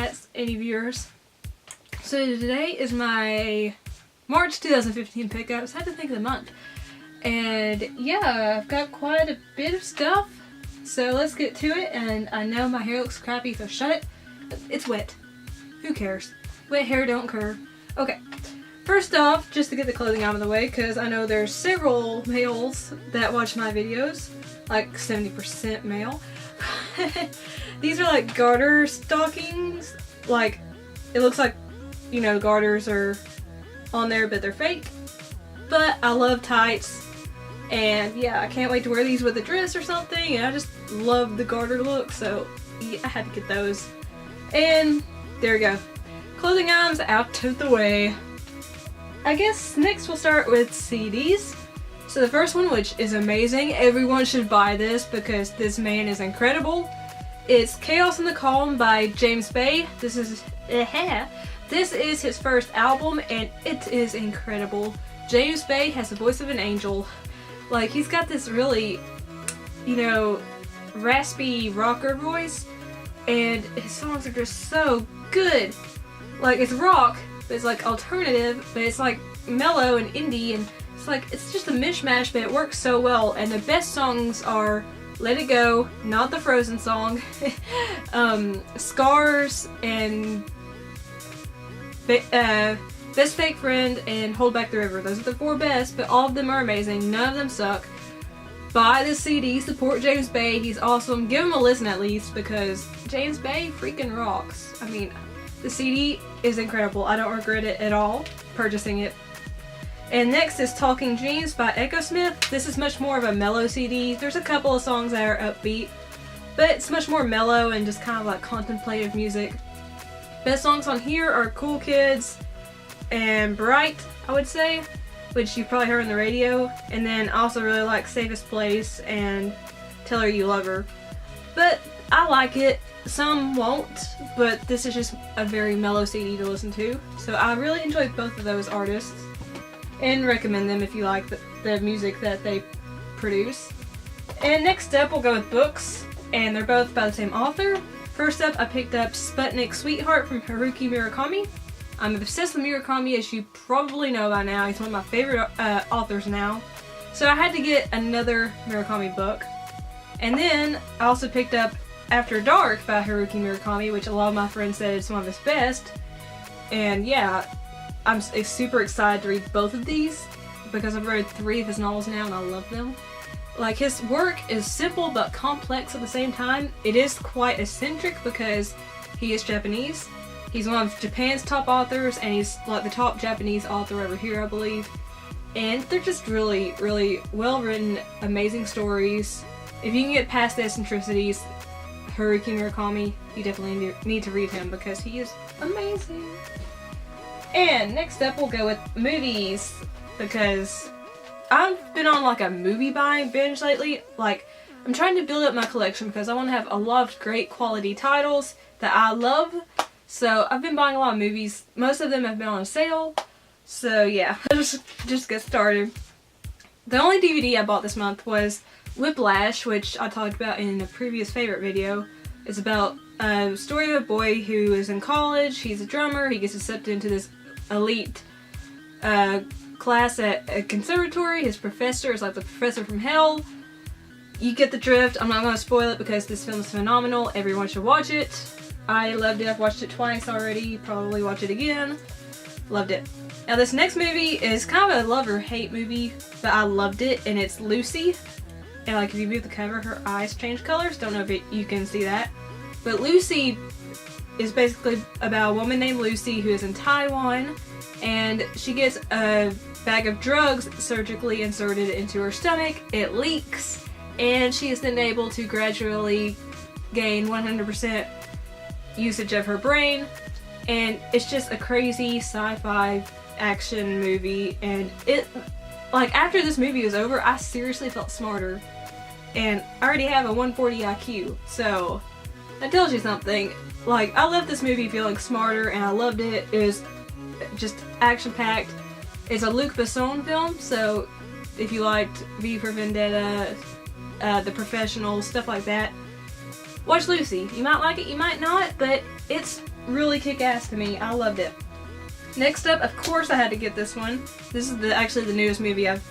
Alycats, any viewers. So today is my March 2015 pickups. I had to think of the month. And yeah, I've got quite a bit of stuff. So let's get to it. And I know my hair looks crappy, so shut it. It's wet. Who cares? Wet hair don't curl. Okay. First off, just to get the clothing out of the way, because I know there's several males that watch my videos. Like 70% male. These are like garter stockings. Like, it looks like, you know, garters are on there, but they're fake. But I love tights. And yeah, I can't wait to wear these with a dress or something. And I just love the garter look, so yeah, I had to get those. And there we go. Clothing items out of the way. I guess next we'll start with CDs. So the first one, which is amazing, everyone should buy this because this man is incredible. It's Chaos in the Calm by James Bay. This is his first album and it is incredible. James Bay has the voice of an angel. Like, he's got this really, you know, raspy rocker voice, and his songs are just so good. Like, it's rock, but it's like alternative, but it's like mellow and indie, and it's just a mishmash, but it works so well. And the best songs are Let It Go, not the Frozen song, Scars, and Best Fake Friend, and Hold Back the River. Those are the four best, but all of them are amazing. None of them suck. Buy this CD, support James Bay. He's awesome. Give him a listen at least, because James Bay freaking rocks. I mean, the CD is incredible. I don't regret it at all purchasing it. And next is Talking Dreams by Echo Smith. This is much more of a mellow CD. There's a couple of songs that are upbeat, but it's much more mellow and just kind of like contemplative music. Best songs on here are Cool Kids and Bright, I would say, which you've probably heard on the radio. And then I also really like Safest Place and Tell Her You Love Her. But I like it. Some won't, but this is just a very mellow CD to listen to. So I really enjoy both of those artists and recommend them if you like the music that they produce. And next up we'll go with books, and they're both by the same author. First up, I picked up Sputnik Sweetheart from Haruki Murakami. I'm obsessed with Murakami, as you probably know by now. He's one of my favorite authors now. So I had to get another Murakami book. And then I also picked up After Dark by Haruki Murakami, which a lot of my friends said is one of his best. And yeah, I'm super excited to read both of these because I've read 3 of his novels now and I love them. Like, his work is simple but complex at the same time. It is quite eccentric because he is Japanese. He's one of Japan's top authors, and he's like the top Japanese author over here, I believe. And they're just really, really well written, amazing stories. If you can get past the eccentricities, Haruki Murakami, you definitely need to read him because he is amazing. And next up we'll go with movies, because I've been on like a movie buying binge lately. Like, I'm trying to build up my collection because I want to have a lot of great quality titles that I love. So I've been buying a lot of movies. Most of them have been on sale. So yeah, just get started. The only DVD I bought this month was Whiplash, which I talked about in a previous favorite video. It's about a story of a boy who is in college. He's a drummer. He gets accepted into this elite class at a conservatory. His professor is like the professor from hell. You get the drift. I'm not going to spoil it because this film is phenomenal. Everyone should watch it. I loved it. I've watched it twice already. Probably watch it again. Loved it. Now this next movie is kind of a love or hate movie, but I loved it, and it's Lucy. And like, if you move the cover, her eyes change colors. Don't know if you can see that. But Lucy is basically about a woman named Lucy who is in Taiwan, and she gets a bag of drugs surgically inserted into her stomach. It leaks, and she is then able to gradually gain 100% usage of her brain. And it's just a crazy sci-fi action movie, and it, like, after this movie was over, I seriously felt smarter. And I already have a 140 IQ, so that tells you something. Like, I left this movie feeling smarter, and I loved it. It was just action-packed. It's a Luc Besson film, so if you liked V for Vendetta, The Professional, stuff like that, watch Lucy. You might like it, you might not, but it's really kick-ass to me. I loved it. Next up, of course I had to get this one. This is actually the newest movie I've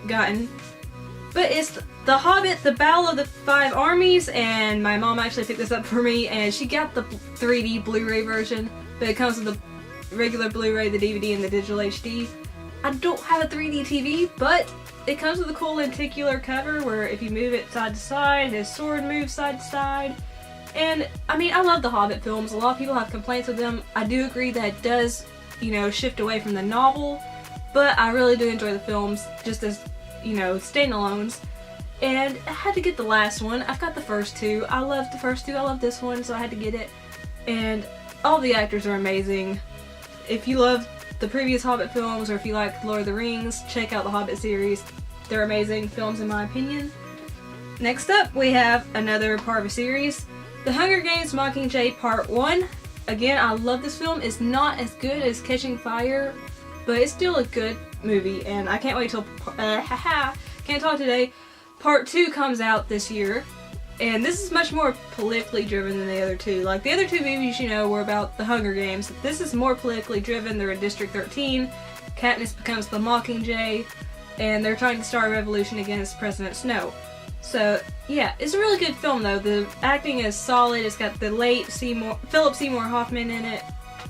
gotten. But it's The Hobbit, The Battle of the Five Armies, and my mom actually picked this up for me, and she got the 3D Blu-ray version, but it comes with the regular Blu-ray, the DVD, and the digital HD. I don't have a 3D TV, but it comes with a cool lenticular cover where if you move it side to side, his sword moves side to side. And, I mean, I love the Hobbit films. A lot of people have complaints with them. I do agree that it does, you know, shift away from the novel, but I really do enjoy the films just as, you know, standalones. And I had to get the last one. I've got the first two. I love the first two. I love this one, so I had to get it. And all the actors are amazing. If you love the previous Hobbit films, or if you like Lord of the Rings, check out the Hobbit series. They're amazing films in my opinion. Next up, we have another part of a series. The Hunger Games Mockingjay Part 1. Again, I love this film. It's not as good as Catching Fire, but it's still a good movie, and I can't wait till, can't talk today. Part 2 comes out this year, and this is much more politically driven than the other two. Like, the other two movies, you know, were about the Hunger Games. This is more politically driven. They're in District 13. Katniss becomes the Mockingjay, and they're trying to start a revolution against President Snow. So, yeah, it's a really good film, though. The acting is solid. It's got the late Philip Seymour Hoffman in it.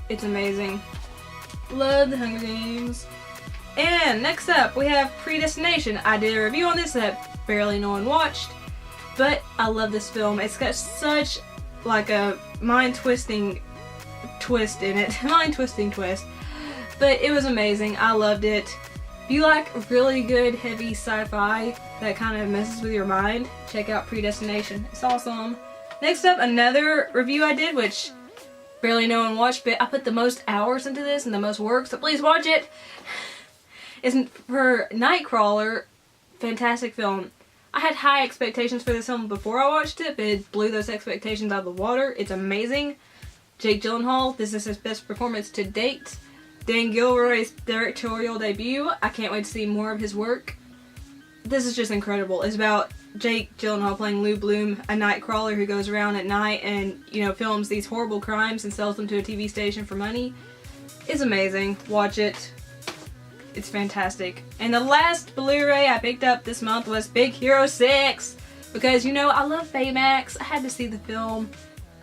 It's amazing. Love the Hunger Games. And next up, we have Predestination. I did a review on this that barely no one watched, but I love this film. It's got such like a mind-twisting twist in it. Mind-twisting twist. But it was amazing. I loved it. If you like really good, heavy sci-fi that kind of messes with your mind, check out Predestination. It's awesome. Next up, another review I did, which barely no one watched, but I put the most hours into this and the most work, so please watch it. It's for Nightcrawler. Fantastic film. I had high expectations for this film before I watched it, but it blew those expectations out of the water. It's amazing. Jake Gyllenhaal, this is his best performance to date. Dan Gilroy's directorial debut. I can't wait to see more of his work. This is just incredible. It's about Jake Gyllenhaal playing Lou Bloom, a Nightcrawler who goes around at night and, you know, films these horrible crimes and sells them to a TV station for money. It's amazing. Watch it. It's fantastic. And the last Blu-ray I picked up this month was Big Hero 6. Because, you know, I love Baymax. I had to see the film.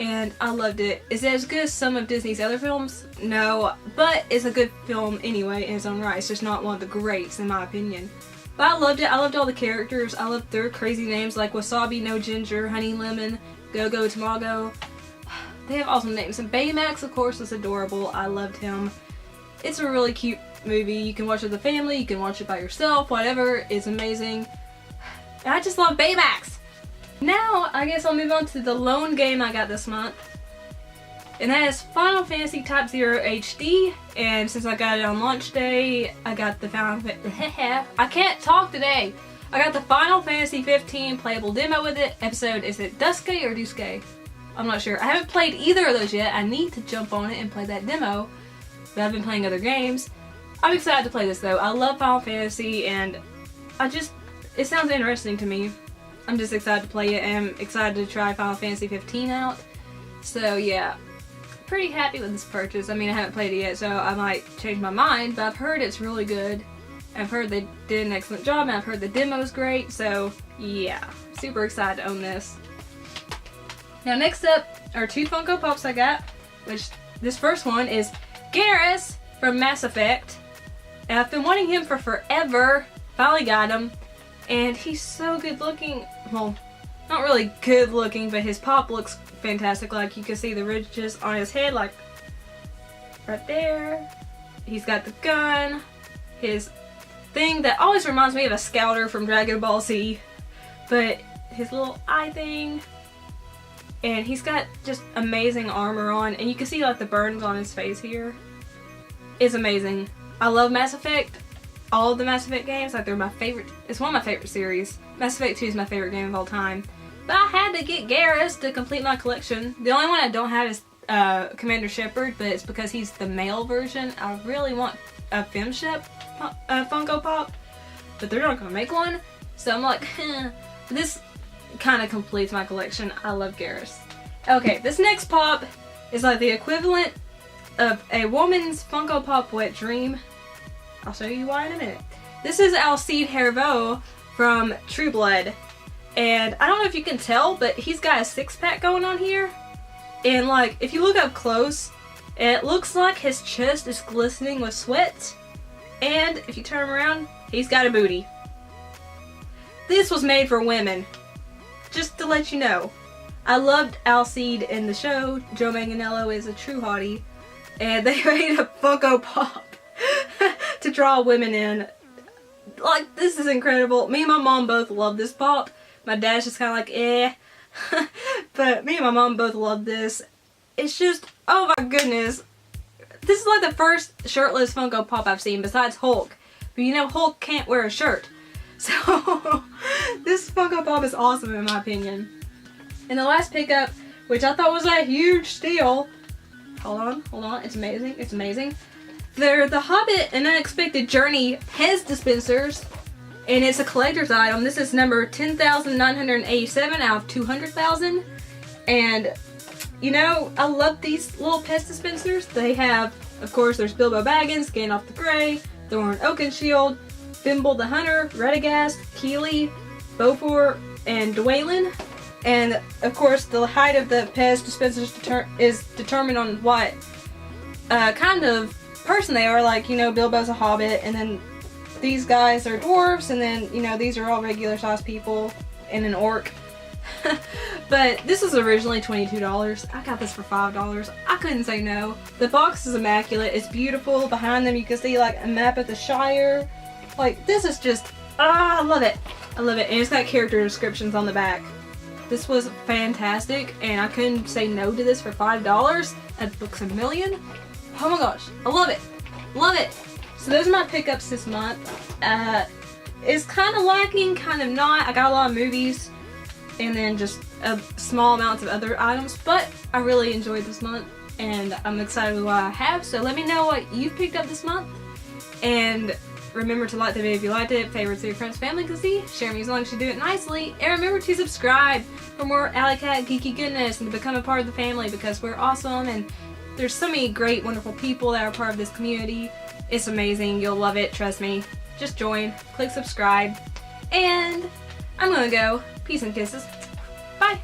And I loved it. Is it as good as some of Disney's other films? No. But it's a good film anyway in its own right. It's just not one of the greats in my opinion. But I loved it. I loved all the characters. I loved their crazy names like Wasabi, No Ginger, Honey Lemon, Go-Go Tamago. They have awesome names. And Baymax, of course, is adorable. I loved him. It's a really cute movie. You can watch it with the family, you can watch it by yourself, whatever. It's amazing. And I just love Baymax! Now, I guess I'll move on to the lone game I got this month. And that is Final Fantasy Type 0 HD. And since I got it on launch day, I got the I can't talk today! I got the Final Fantasy 15 playable demo with it. Episode, is it Duske or Duske? I'm not sure. I haven't played either of those yet. I need to jump on it and play that demo. But I've been playing other games. I'm excited to play this though. I love Final Fantasy and it sounds interesting to me. I'm just excited to play it and I'm excited to try Final Fantasy 15 out. So yeah, pretty happy with this purchase. I mean, I haven't played it yet, so I might change my mind, but I've heard it's really good. I've heard they did an excellent job and I've heard the demo's great, so yeah, super excited to own this. Now next up are two Funko Pops I got, which this first one is Garrus from Mass Effect. And I've been wanting him for forever. Finally got him. And he's so good looking. Well, not really good looking, but his pop looks fantastic. Like, you can see the ridges on his head, like right there. He's got the gun. His thing that always reminds me of a scouter from Dragon Ball Z. But his little eye thing. And he's got just amazing armor on. And you can see like the burns on his face here. It's amazing. I love Mass Effect. All of the Mass Effect games, like they're my favorite. It's one of my favorite series. Mass Effect 2 is my favorite game of all time. But I had to get Garrus to complete my collection. The only one I don't have is Commander Shepard, but it's because he's the male version. I really want a FemShep Funko Pop, but they're not going to make one. So I'm like, this kind of completes my collection. I love Garrus. Okay, this next pop is like the equivalent of a woman's Funko Pop wet dream. I'll show you why in a minute. This is Alcide Herveau from True Blood. And I don't know if you can tell, but he's got a six-pack going on here. And like, if you look up close, it looks like his chest is glistening with sweat. And if you turn him around, he's got a booty. This was made for women. Just to let you know. I loved Alcide in the show. Joe Manganiello is a true hottie. And they made a Funko Pop to draw women in. Like, this is incredible. Me and my mom both love this pop. My dad's just kind of like, eh. But me and my mom both love this. It's just, oh my goodness. This is like the first shirtless Funko Pop I've seen besides Hulk. But you know, Hulk can't wear a shirt. So, this Funko Pop is awesome in my opinion. And the last pickup, which I thought was a huge steal. Hold on. It's amazing. It's amazing. They're the Hobbit An Unexpected Journey Pez dispensers. And it's a collector's item. This is number 10,987 out of 200,000. And, you know, I love these little Pez dispensers. They have, of course, there's Bilbo Baggins, Gandalf the Grey, Thorin Oakenshield, Bimble the Hunter, Radagast, Keely, Beaufort, and Dwaylen. And, of course, the height of the Pez dispensers is determined on what kind of person they are. Like, you know, Bilbo's a hobbit, and then these guys are dwarves, and then, you know, these are all regular sized people and an orc. But this was originally $22. I got this for $5. I couldn't say no. The box is immaculate. It's beautiful. Behind them you can see like a map of the Shire. Like, this is just, I love it. I love it. And it's got character descriptions on the back. This was fantastic, and I couldn't say no to this for $5 at Books A Million. Oh my gosh, I love it. Love it. So those are my pickups this month. It's kind of lacking, kind of not. I got a lot of movies and then just a small amounts of other items, but I really enjoyed this month and I'm excited with what I have. So let me know what you've picked up this month, and remember to like the video if you liked it, favorite so your friends, family can see, share me as long as you do it nicely, and remember to subscribe for more Alycat geeky goodness and to become a part of the family, because we're awesome and there's so many great, wonderful people that are part of this community. It's amazing. You'll love it. Trust me. Just join. Click subscribe. And I'm gonna go. Peace and kisses. Bye.